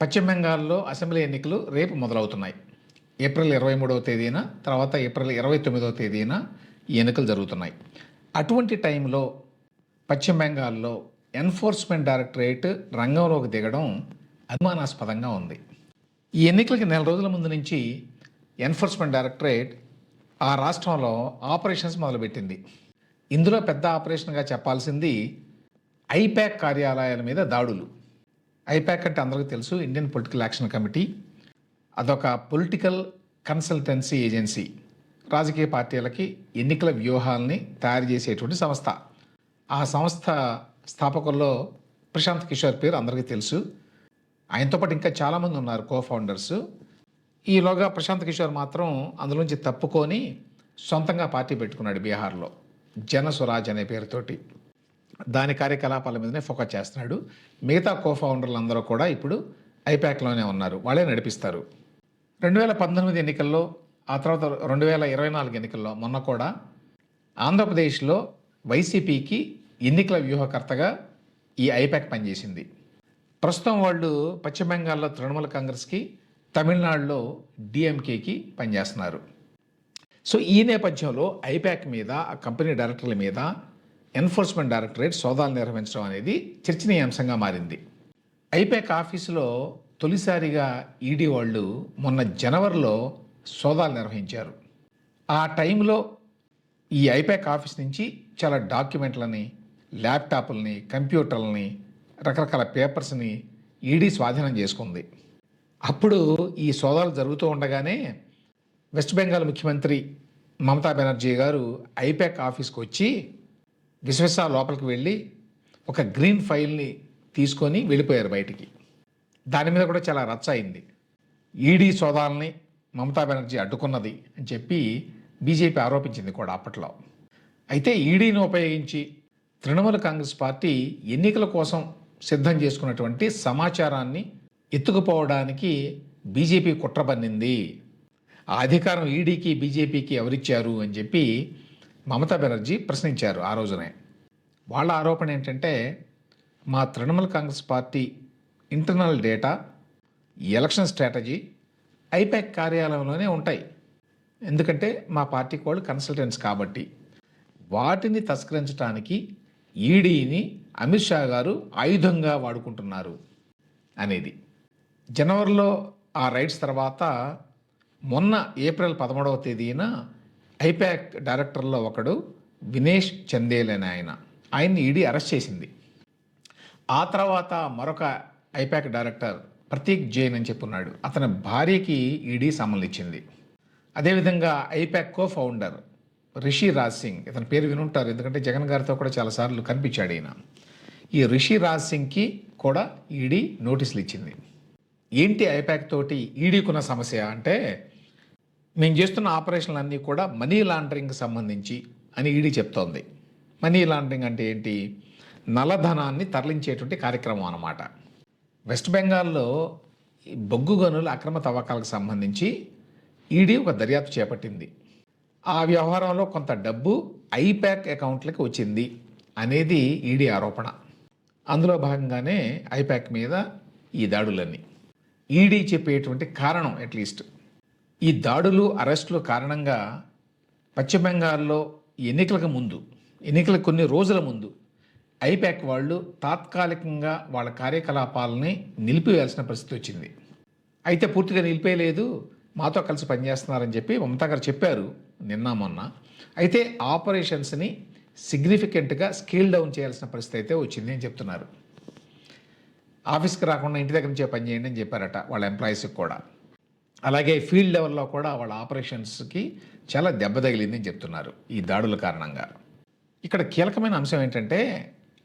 పశ్చిమ బెంగాల్‌లో అసెంబ్లీ ఎన్నికలు రేపు మొదలవుతున్నాయి. ఏప్రిల్ 23వ తేదీన, తర్వాత ఏప్రిల్ 29వ తేదీన ఈ ఎన్నికలు జరుగుతున్నాయి. అటువంటి టైంలో పశ్చిమ బెంగాల్‌లో ఎన్ఫోర్స్‌మెంట్ డైరెక్టరేట్ రంగంలోకి దిగడం అనుమానాస్పదంగా ఉంది. ఈ ఎన్నికలకి నెల రోజుల ముందు నుంచి ఎన్ఫోర్స్‌మెంట్ డైరెక్టరేట్ ఆ రాష్ట్రంలో ఆపరేషన్స్ మొదలుపెట్టింది. ఇందులో పెద్ద ఆపరేషన్‌గా చెప్పాల్సింది ఐపాక్ కార్యాలయాల మీద దాడులు. ఐపాక్ అంటే అందరికీ తెలుసు, ఇండియన్ పొలిటికల్ యాక్షన్ కమిటీ. అదొక పొలిటికల్ కన్సల్టెన్సీ ఏజెన్సీ. రాజకీయ పార్టీలకి ఎన్నికల వ్యూహాల్ని తయారు చేసేటువంటి సంస్థ. ఆ సంస్థ స్థాపకుల్లో ప్రశాంత్ కిషోర్ పేరు అందరికీ తెలుసు. ఆయనతో పాటు ఇంకా చాలామంది ఉన్నారు కో ఫౌండర్స్. ఈలోగా ప్రశాంత్ కిషోర్ మాత్రం అందులోంచి తప్పుకొని సొంతంగా పార్టీ పెట్టుకున్నాడు బీహార్లో, జన స్వరాజ్ అనే పేరుతోటి. దాని కార్యకలాపాల మీదనే ఫోకస్ చేస్తున్నాడు. మిగతా కో ఫౌండర్లు అందరూ కూడా ఇప్పుడు ఐపాక్లోనే ఉన్నారు, వాళ్ళే నడిపిస్తారు. 2019 ఎన్నికల్లో, ఆ తర్వాత 2024 ఎన్నికల్లో మొన్న కూడా ఆంధ్రప్రదేశ్లో వైసీపీకి ఎన్నికల వ్యూహకర్తగా ఈ ఐపాక్ పనిచేసింది. ప్రస్తుతం వాళ్ళు పశ్చిమ బెంగాల్లో తృణమూల్ కాంగ్రెస్కి, తమిళనాడులో డిఎంకేకి పనిచేస్తున్నారు. సో ఈ నేపథ్యంలో ఐపాక్ మీద, ఆ కంపెనీ డైరెక్టర్ల మీద ఎన్ఫోర్స్మెంట్ డైరెక్టరేట్ సోదాలు నిర్వహించడం అనేది చర్చనీయాంశంగా మారింది. ఐపాక్ ఆఫీసులో తొలిసారిగా ఈడీ వాళ్ళు మొన్న జనవరిలో సోదాలు నిర్వహించారు. ఆ టైంలో ఈ ఐపాక్ ఆఫీస్ నుంచి చాలా డాక్యుమెంట్లని, ల్యాప్టాప్లని, కంప్యూటర్లని, రకరకాల పేపర్స్ని ఈడీ స్వాధీనం చేసుకుంది. అప్పుడు ఈ సోదాలు జరుగుతూ ఉండగానే వెస్ట్ బెంగాల్ ముఖ్యమంత్రి మమతా బెనర్జీ గారు ఐపాక్ ఆఫీస్కి వచ్చి విశ్వసా లోపలికి వెళ్ళి ఒక గ్రీన్ ఫైల్ని తీసుకొని వెళ్ళిపోయారు బయటికి. దాని మీద కూడా చాలా రచ్చ అయింది. ఈడీ సోదాలని మమతా బెనర్జీ అడ్డుకున్నది అని చెప్పి బీజేపీ ఆరోపించింది కూడా అప్పట్లో. అయితే ఈడీని ఉపయోగించి తృణమూల్ కాంగ్రెస్ పార్టీ ఎన్నికల కోసం సిద్ధం చేసుకున్నటువంటి సమాచారాన్ని ఎత్తుకుపోవడానికి బీజేపీ కుట్ర పన్నింది. ఆ అధికారం ఈడీకి, బీజేపీకి ఎవరిచ్చారు అని చెప్పి మమతా బెనర్జీ ప్రశ్నించారు ఆ రోజునే. వాళ్ళ ఆరోపణ ఏంటంటే, మా Trinamool Congress party internal data, election strategy IPAC కార్యాలయంలోనే ఉంటాయి. ఎందుకంటే మా పార్టీకి వాళ్ళు కన్సల్టెంట్స్ కాబట్టి. వాటిని తస్కరించడానికి ఈడీని అమిత్ షా గారు ఆయుధంగా వాడుకుంటున్నారు అనేది. జనవరిలో ఆ రైడ్స్ తర్వాత మొన్న ఏప్రిల్ 13వ తేదీన ఐపాక్ డైరెక్టర్లో ఒకడు వినేష్ చందేల్ అనే ఆయన్ని ఈడీ అరెస్ట్ చేసింది. ఆ తర్వాత మరొక ఐపాక్ డైరెక్టర్ ప్రతీక్ జైన్ అని చెప్పున్నాడు, అతని భార్యకి ఈడీ సమన్లు ఇచ్చింది. అదేవిధంగా ఐపాక్ కో ఫౌండర్ రిషి రాజ్ సింగ్, ఇతని పేరు వినుంటారు ఎందుకంటే జగన్ గారితో కూడా చాలాసార్లు కనిపించాడు ఈయన. ఈ రిషి రాజ్ సింగ్కి కూడా ఈడీ నోటీసులు ఇచ్చింది. ఏంటి ఐపాక్ తోటి ఈడీకున్న సమస్య అంటే, మేము చేస్తున్న ఆపరేషన్లన్నీ కూడా మనీ లాండరింగ్కి సంబంధించి అని ఈడీ చెప్తోంది. మనీ లాండరింగ్ అంటే ఏంటి? నల్లధనాన్ని తరలించేటువంటి కార్యక్రమం అన్నమాట. వెస్ట్ బెంగాల్లో ఈ బొగ్గు గనుల అక్రమ తవ్వకాలకు సంబంధించి ఈడీ ఒక దర్యాప్తు చేపట్టింది. ఆ వ్యవహారంలో కొంత డబ్బు ఐపాక్ అకౌంట్లకి వచ్చింది అనేది ఈడీ ఆరోపణ. అందులో భాగంగానే ఐపాక్ మీద ఈ దాడులన్నీ. ఈడీ చెప్పేటువంటి కారణం అట్లీస్ట్ ఈ దాడులు, అరెస్టులు కారణంగా పశ్చిమ బెంగాల్లో ఎన్నికలకు ముందు, ఎన్నికలకు కొన్ని రోజుల ముందు ఐపాక్ వాళ్ళు తాత్కాలికంగా వాళ్ళ కార్యకలాపాలని నిలిపివేయాల్సిన పరిస్థితి వచ్చింది. అయితే పూర్తిగా నిలిపేయలేదు, మాతో కలిసి పనిచేస్తున్నారని చెప్పి మమతా గారు చెప్పారు నిన్న మొన్న. అయితే ఆపరేషన్స్ని సిగ్నిఫికెంట్గా స్కేల్ డౌన్ చేయాల్సిన పరిస్థితి అయితే వచ్చింది అని చెప్తున్నారు. ఆఫీస్కి రాకుండా ఇంటి దగ్గర నుంచే పనిచేయండి అని చెప్పారట వాళ్ళ ఎంప్లాయీస్కి కూడా. అలాగే ఫీల్డ్ లెవెల్లో కూడా వాళ్ళ ఆపరేషన్స్కి చాలా దెబ్బ తగిలిందని చెప్తున్నారు ఈ దాడుల కారణంగా. ఇక్కడ కీలకమైన అంశం ఏంటంటే,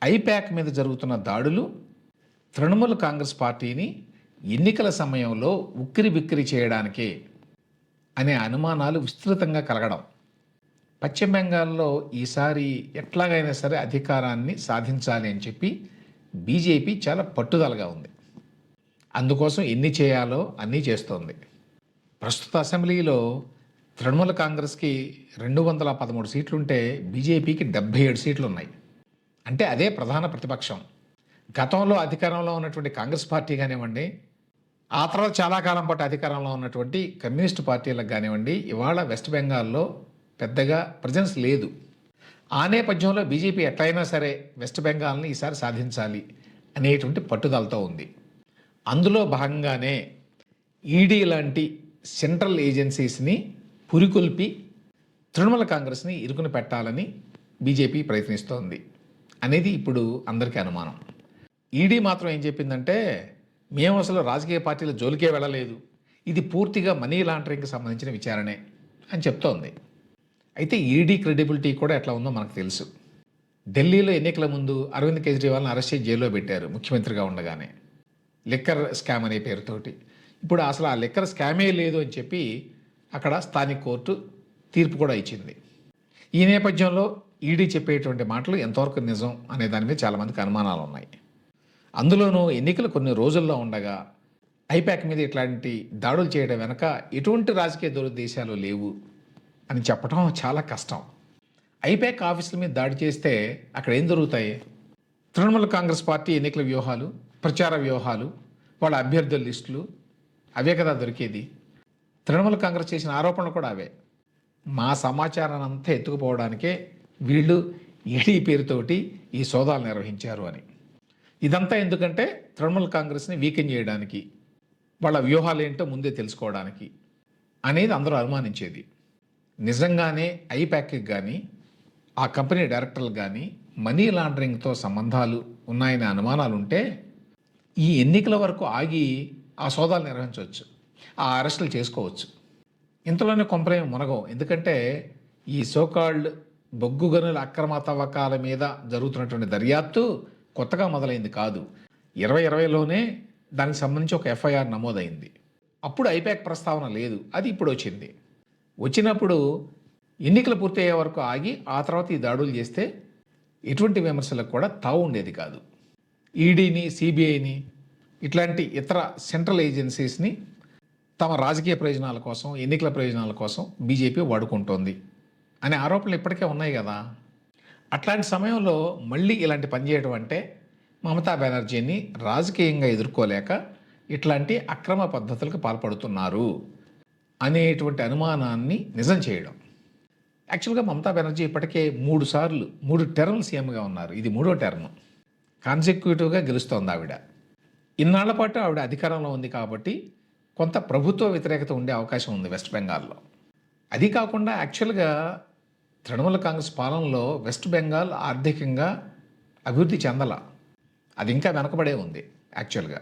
ఐపాక్ మీద జరుగుతున్న దాడులు తృణమూల్ కాంగ్రెస్ పార్టీని ఎన్నికల సమయంలో ఉక్కిరి బిక్కిరి చేయడానికే అనే అనుమానాలు విస్తృతంగా కలగడం. పశ్చిమ బెంగాల్లో ఈసారి ఎట్లాగైనా సరే అధికారాన్ని సాధించాలి అని చెప్పి బీజేపీ చాలా పట్టుదలగా ఉంది. అందుకోసం ఎన్ని చేయాలో అన్నీ చేస్తోంది. ప్రస్తుత అసెంబ్లీలో తృణమూల్ కాంగ్రెస్కి 213 సీట్లుంటే బీజేపీకి 77 సీట్లు ఉన్నాయి. అంటే అదే ప్రధాన ప్రతిపక్షం. గతంలో అధికారంలో ఉన్నటువంటి కాంగ్రెస్ పార్టీ కానివ్వండి, ఆ తర్వాత చాలా కాలం పాటు అధికారంలో ఉన్నటువంటి కమ్యూనిస్ట్ పార్టీలకు కానివ్వండి, ఇవాళ వెస్ట్ బెంగాల్లో పెద్దగా ప్రెజెన్స్ లేదు. ఆ నేపథ్యంలో బీజేపీ ఎట్లయినా సరే వెస్ట్ బెంగాల్ని ఈసారి సాధించాలి అనేటువంటి పట్టుదలతో ఉంది. అందులో భాగంగానే ఈడీ లాంటి సెంట్రల్ ఏజెన్సీస్ని పురికొల్పి తృణమూల కాంగ్రెస్ని ఇరుకుని పెట్టాలని బీజేపీ ప్రయత్నిస్తోంది అనేది ఇప్పుడు అందరికీ అనుమానం. ఈడీ మాత్రం ఏం చెప్పిందంటే, మేము అసలు రాజకీయ పార్టీల జోలికే వెళ్ళలేదు, ఇది పూర్తిగా మనీ లాండరింగ్కి సంబంధించిన విచారణే అని చెప్తోంది. అయితే ఈడీ క్రెడిబిలిటీ కూడా ఎట్లా ఉందో మనకు తెలుసు. ఢిల్లీలో ఎన్నికల ముందు అరవింద్ కేజ్రీవాల్ని అరెస్ట్ చేసి జైల్లో పెట్టారు ముఖ్యమంత్రిగా ఉండగానే, లిక్కర్ స్కామ్ అనే పేరుతోటి. ఇప్పుడు అసలు ఆ లిక్కర్ స్కామే లేదు అని చెప్పి అక్కడ స్థానిక కోర్టు తీర్పు కూడా ఇచ్చింది. ఈ నేపథ్యంలో ఈడీ చెప్పేటువంటి మాటలు ఎంతవరకు నిజం అనే దాని మీద చాలామందికి అనుమానాలు ఉన్నాయి. అందులోనూ ఎన్నికలు కొన్ని రోజుల్లో ఉండగా ఐపాక్ మీద ఇట్లాంటి దాడులు చేయడం వెనక ఎటువంటి రాజకీయ దురుద్దేశాలు లేవు అని చెప్పడం చాలా కష్టం. ఐపాక్ ఆఫీసుల మీద దాడి చేస్తే అక్కడ ఏం జరుగుతాయి? తృణమూల కాంగ్రెస్ పార్టీ ఎన్నికల వ్యూహాలు, ప్రచార వ్యూహాలు, వాళ్ళ అభ్యర్థుల లిస్టులు అవే కదా దొరికేది. తృణమూల కాంగ్రెస్ చేసిన ఆరోపణలు కూడా అవే. మా సమాచారాన్ని అంతా ఎత్తుకుపోవడానికే వీళ్ళు ఈడీ పేరుతోటి ఈ సోదాలు నిర్వహించారు అని. ఇదంతా ఎందుకంటే తృణమూల కాంగ్రెస్ని వీకెన్ చేయడానికి, వాళ్ళ వ్యూహాలు ఏంటో ముందే తెలుసుకోవడానికి అనేది అందరూ అనుమానించేది. నిజంగానే ఐపాక్కి కానీ ఆ కంపెనీ డైరెక్టర్లు కానీ మనీ లాండరింగ్తో సంబంధాలు ఉన్నాయనే అనుమానాలు ఉంటే ఈ ఎన్నికల వరకు ఆగి ఆ సోదాలు నిర్వహించవచ్చు, ఆ అరెస్టులు చేసుకోవచ్చు. ఇంతలోనే కొంపలేమి మునగవు. ఎందుకంటే ఈ సోకాల్డ్ బొగ్గు గనుల అక్రమ తవ్వకాల మీద జరుగుతున్నటువంటి దర్యాప్తు కొత్తగా మొదలైంది కాదు. 2020లోనే దానికి సంబంధించి ఒక ఎఫ్ఐఆర్ నమోదైంది. అప్పుడు ఐపాక్ ప్రస్తావన లేదు, అది ఇప్పుడు వచ్చింది. వచ్చినప్పుడు ఎన్నికలు పూర్తయ్యే వరకు ఆగి ఆ తర్వాత ఈ దాడులు చేస్తే ఎటువంటి విమర్శలకు కూడా తావు ఉండేది కాదు. ఈడీని, సిబిఐని, ఇట్లాంటి ఇతర సెంట్రల్ ఏజెన్సీస్ని తమ రాజకీయ ప్రయోజనాల కోసం, ఎన్నికల ప్రయోజనాల కోసం బీజేపీ వాడుకుంటోంది అనే ఆరోపణలు ఇప్పటికే ఉన్నాయి కదా. అట్లాంటి సమయంలో మళ్ళీ ఇలాంటి పని చేయడం అంటే మమతా బెనర్జీని రాజకీయంగా ఎదుర్కోలేక ఇట్లాంటి అక్రమ పద్ధతులకు పాల్పడుతున్నారు అనేటువంటి అనుమానాన్ని నిజం చేయడం. యాక్చువల్గా మమతా బెనర్జీ ఇప్పటికే 3 టర్మ్ సీఎంగా ఉన్నారు. ఇది 3వ టర్మ్. కాన్సిక్యూటివ్గా గెలుస్తోంది ఆవిడ. ఇన్నాళ్ల పాటు ఆవిడ అధికారంలో ఉంది కాబట్టి కొంత ప్రభుత్వ వ్యతిరేకత ఉండే అవకాశం ఉంది వెస్ట్ బెంగాల్లో. అది కాకుండా యాక్చువల్గా తృణమూల కాంగ్రెస్ పాలనలో వెస్ట్ బెంగాల్ ఆర్థికంగా అభివృద్ధి చెందల, అది ఇంకా వెనకబడే ఉంది యాక్చువల్గా.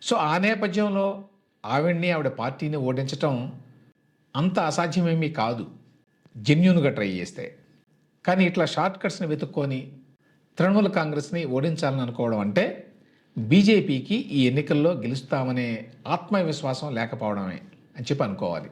సో ఆ నేపథ్యంలో ఆవిడ పార్టీని ఓడించటం అంత అసాధ్యమేమీ కాదు జెన్యూన్గా ట్రై చేస్తే. కానీ ఇట్లా షార్ట్ కట్స్ని వెతుక్కొని తృణమూల కాంగ్రెస్ని ఓడించాలని అనుకోవడం అంటే బీజేపీకి ఈ ఎన్నికల్లో గెలుస్తామనే ఆత్మవిశ్వాసం లేకపోవడమే అని చెప్పి అనుకోవాలి.